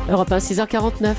Europe 1, 6h49.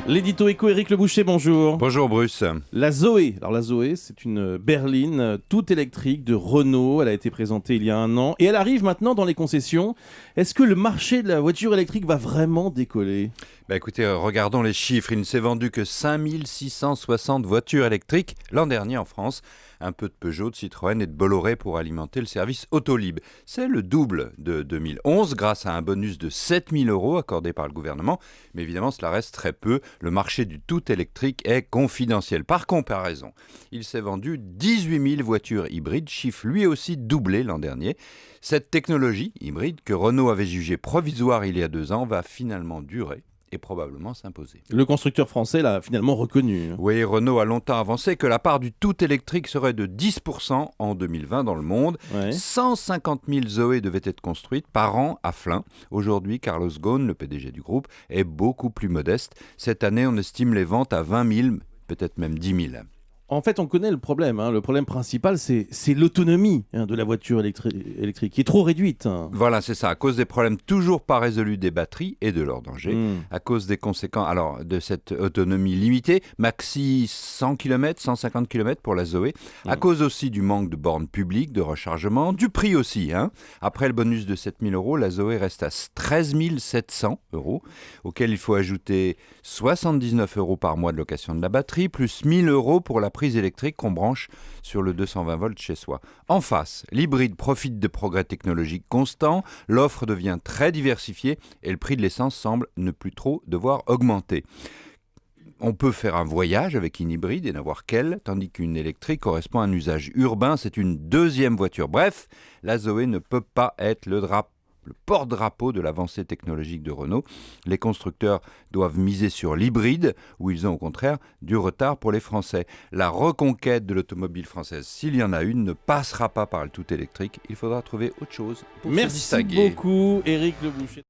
L'édito éco, Éric Le Boucher, bonjour. Bonjour Bruce. La Zoé. Alors la Zoé, c'est une berline toute électrique de Renault. Elle a été présentée il y a 1 an et elle arrive maintenant dans les concessions. Est-ce que le marché de la voiture électrique va vraiment décoller ? Écoutez, regardons les chiffres. Il ne s'est vendu que 5660 voitures électriques l'an dernier en France. Un peu de Peugeot, de Citroën et de Bolloré pour alimenter le service Autolib. C'est le double de 2011 grâce à un bonus de 7000 € accordé par le gouvernement. Mais évidemment, cela reste très peu. Le marché du tout électrique est confidentiel. Par comparaison, il s'est vendu 18 000 voitures hybrides, chiffre lui aussi doublé l'an dernier. Cette technologie hybride que Renault avait jugée provisoire il y a 2 ans va finalement durer et probablement s'imposer. Le constructeur français l'a finalement reconnu. Oui, Renault a longtemps avancé que la part du tout électrique serait de 10% en 2020 dans le monde. Ouais. 150 000 Zoé devaient être construites par an à Flins. Aujourd'hui, Carlos Ghosn, le PDG du groupe, est beaucoup plus modeste. Cette année, on estime les ventes à 20 000, peut-être même 10 000. En fait, on connaît le problème. Le problème principal, c'est l'autonomie de la voiture électrique qui est trop réduite. Voilà, c'est ça. À cause des problèmes toujours pas résolus des batteries et de leur danger. À cause des conséquences de cette autonomie limitée, maxi 100 km, 150 km pour la Zoé. À cause aussi du manque de bornes publiques, de rechargement, du prix aussi. Après le bonus de 7000 €, la Zoé reste à 13 700 €, auquel il faut ajouter 79 € par mois de location de la batterie, plus 1000 € pour la prise électrique qu'on branche sur le 220 volts chez soi. En face, l'hybride profite de progrès technologiques constants, l'offre devient très diversifiée et le prix de l'essence semble ne plus trop devoir augmenter. On peut faire un voyage avec une hybride et n'avoir qu'elle, tandis qu'une électrique correspond à un usage urbain, c'est une deuxième voiture. Bref, la Zoé ne peut pas être le porte-drapeau de l'avancée technologique de Renault. Les constructeurs doivent miser sur l'hybride, où ils ont au contraire du retard pour les Français. La reconquête de l'automobile française, s'il y en a une, ne passera pas par le tout électrique. Il faudra trouver autre chose pour se distinguer. Merci beaucoup, Éric Le Boucher.